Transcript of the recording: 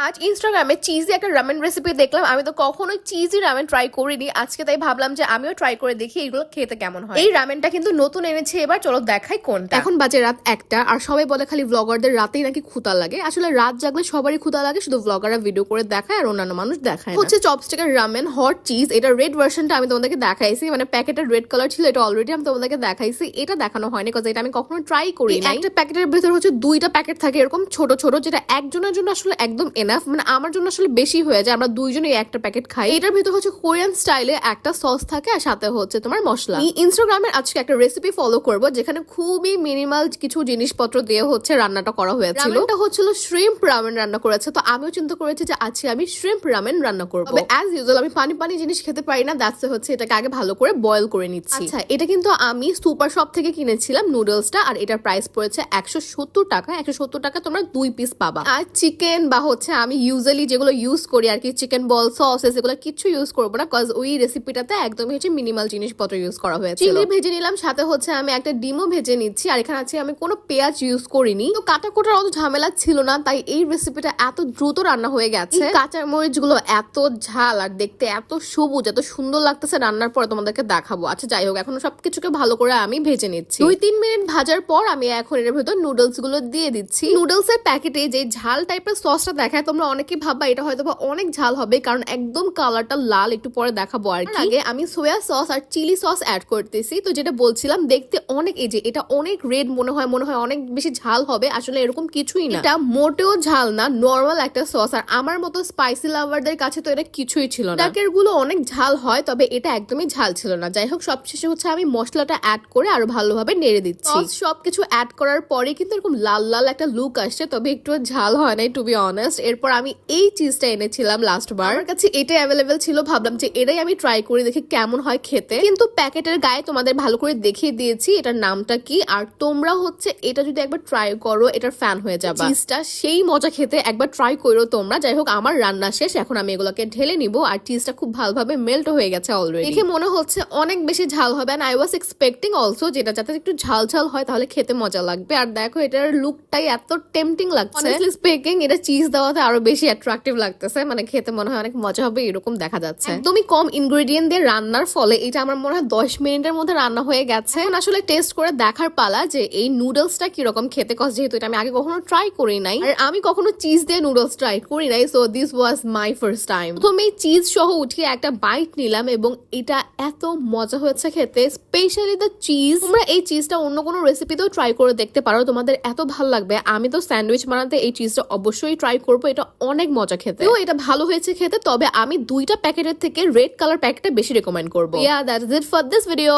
আজ ইনস্টাগ্রামে চিজি একটা রামেন রেসিপি দেখলাম। আমি তো কখনো চিজি রামেন ট্রাই করিনি, আজকে তাই ভাবলাম যে আমিও ট্রাই করে দেখি এগুলো খেতে কেমন হয়। এই রামেনটা কিন্তু নতুন এনেছে এবার, চলো দেখাই কোনটা। এখন বাজে রাত 1টা, আর সবাই বলে খালি ব্লগারদের রাতেই নাকি ক্ষুধা লাগে। আসলে রাত জাগলে সবারই ক্ষুধা লাগে, শুধু ব্লগাররা ভিডিও করে দেখায় আর অন্যান্য মানুষ দেখায় না। হচ্ছে চপস্টিকের রামেন হট চিজ। এটা রেড ভার্সনটা আমি তোমাদেরকে দেখাইছি, মানে প্যাকেটের রেড কালার ছিল, এটা অলরেডি আমি তোমাদেরকে দেখাইছি। এটা দেখানো হয়নি কারণ এটা আমি কখনো ট্রাই করি না। একটা প্যাকেটের ভিতর হচ্ছে 2টা প্যাকেট থাকে এরকম ছোট ছোট, যেটা একজনের জন্য আসলে একদম এনাফ, মানে আমার জন্য আসলে বেশি হয়ে যায়। আমরা দুইজনই একটা প্যাকেট খাই। এটার ভিতর হচ্ছে কোরিয়ান স্টাইলে একটা সস থাকে আর সাথে হচ্ছে তোমার মশলা। ইনস্টাগ্রামের আজকে একটা রেসিপি ফলো করব যেখানে খুবই মিনিমাল কিছু জিনিসপত্র দিয়ে হচ্ছে রান্নাটা করা হয়েছিল। রামেনটা হচ্ছিল শ্রিম্প রামেন রান্না করেছে, তো আমিও চিন্তা করেছি যে আজকে আমি শ্রিম্প রামেন রান্না করব। তবে অ্যাজ ইউজুয়াল আমি পানি পানি জিনিস খেতে পারি না, দ্যাটস হচ্ছে এটাকে আগে ভালো করে বয়েল করে নিচ্ছি। আচ্ছা, এটা কিন্তু আমি সুপার শপ থেকে কিনেছিলাম নুডলসটা, আর এটার প্রাইস পড়েছে 170 টাকা। 170 টাকা তোমরা 2 পিস পাবা। আর চিকেন বা হচ্ছে আমি ইউজুয়ালি যেগুলো ইউজ করি আর কি, চিকেন বল, সসেস, এগুলো কিছু ইউজ করবো না, কজ ওই রেসিপিটাতে একদমই হচ্ছে মিনিমাল জিনিসপত্র ইউজ করা হয়েছে। চিলি ভেজে নিলাম, সাথে হচ্ছে আমি একটা ডিমও ভেজে নিচ্ছি। আর এখানে আছে আমি কোনো পেঁয়াজ ইউজ করিনি, তো কাটা কোটার অত ঝামেলা ছিল না, তাই এই রেসিপিটা এত দ্রুত রান্না হয়ে গেছে। কাঁচা মরিচ গুলো এত ঝাল আর দেখতে এত সবুজ, এত সুন্দর লাগতেছে। রান্নার পরে তোমাদেরকে দেখাবো। আচ্ছা যাই হোক, এখন সবকিছুকে ভালো করে আমি ভেজে নিচ্ছি। 2-3 মিনিট ভাজার পর আমি এখন এর ভেতর নুডলস গুলো দিয়ে দিচ্ছি। নুডলস এর প্যাকেটে যে ঝাল টাইপের সসটা দেখায়, তোমরা অনেকেই ভাববা এটা হয়তো অনেক ঝাল হবে কারণ একদম কালারটা লাল, একটু পরে দেখাবো। আর আগে আমি সোয়া সস আর চিলি সস অ্যাড করতেছি। তো যেটা বলছিলাম, দেখতে অনেক এই যে এটা অনেক রেড মনে হয় অনেক বেশি ঝাল হবে, আসলে এরকম কিছুই না। এটা মোটেও ঝাল না, নর্মাল একটা সস। আর আমার মতো স্পাইসি লাভারদের কাছে তো এটা কিছুই ছিল না। ডাকের গুলো অনেক ঝাল হয়, তবে এটা একদমই ঝাল ছিল না। যাই হোক, সবশেষে হচ্ছে আমি মশলাটা অ্যাড করে আরো ভালোভাবে নেড়ে দিচ্ছি। সবকিছু অ্যাড করার পরে কিন্তু এরকম লাল লাল একটা লুক আসছে, তবে একটু ঝাল হয় নাই টু বি অনেস্ট। এরপর আমি এই চিজটা এনেছিলাম লাস্ট বার, আমার কাছে এটা অ্যাভেলেবেল ছিল, ভাবলাম যে এটাই আমি ট্রাই করে দেখি কেমন হয় খেতে। কিন্তু প্যাকেটের গায়ে তোমাদের ভালো করে দেখিয়ে দিয়েছি এটার নামটা কি, আর তোমরা হচ্ছে এটা যদি একবার ট্রাই করো এটার ফ্যান হয়ে যাবে। চিজটা সেই মজা খেতে, একবার ট্রাই করো তোমরা। যাই হোক, আমার রান্না শেষ, এখন আমি এগুলোকে ঢেলে নিব। আর চিজটা খুব ভালোভাবে মেল্ট হয়ে গেছে অলরেডি, দেখে মনে হচ্ছে অনেক বেশি ঝাল হবে। And I was expecting also যেটা যাতে একটু ঝাল ঝাল হয়, তাহলে খেতে মজা লাগবে। আর দেখো এটার লুকটাই এত টেম্পটিং লাগছে। অনেস্টলি স্পিকিং, এটা চিজ দেওয়াতে আরো বেশি অ্যাট্রাকটিভ লাগতেছে, মানে খেতে মনে হয় অনেক মজা হবে এরকম দেখা যাচ্ছে। একদমই কম ইনগ্রেডিয়েন্ট দিয়ে রান্নার ফলে এটা আমার মনে হয় 10 মিনিটের মধ্যে রান্না হয়ে গেছে। এখন আসলে টেস্ট করে দেখার পালা যে এই নুডলসটা কিরকম খেতে, কজ যেহেতু এটা আমি আগে কখনো ট্রাই করি নাই, আর আমি কখনো চিজ দিয়ে নুডলস ট্রাই করি নাই, so this was my first time. প্রথমে চিজ সহ উঠিয়ে একটা বাইট নিলাম এবং এটা এত মজা হয়েছে খেতে, স্পেশালি দ্য চিজ। তোমরা এই চিজটা অন্য কোনো রেসিপিতেও ট্রাই করে দেখতে পারো, তোমাদের এত ভালো লাগবে। আমি তো স্যান্ডউইচ বানাতে এই চিজটা অবশ্যই ট্রাই করবো, এটা অনেক মজা খেতে। এটা ভালো হয়েছে খেতে, তবে আমি 2টা প্যাকেটের থেকে রেড কালার প্যাকেটটা বেশি রেকমেন্ড করবো। Yeah, that is it for this video.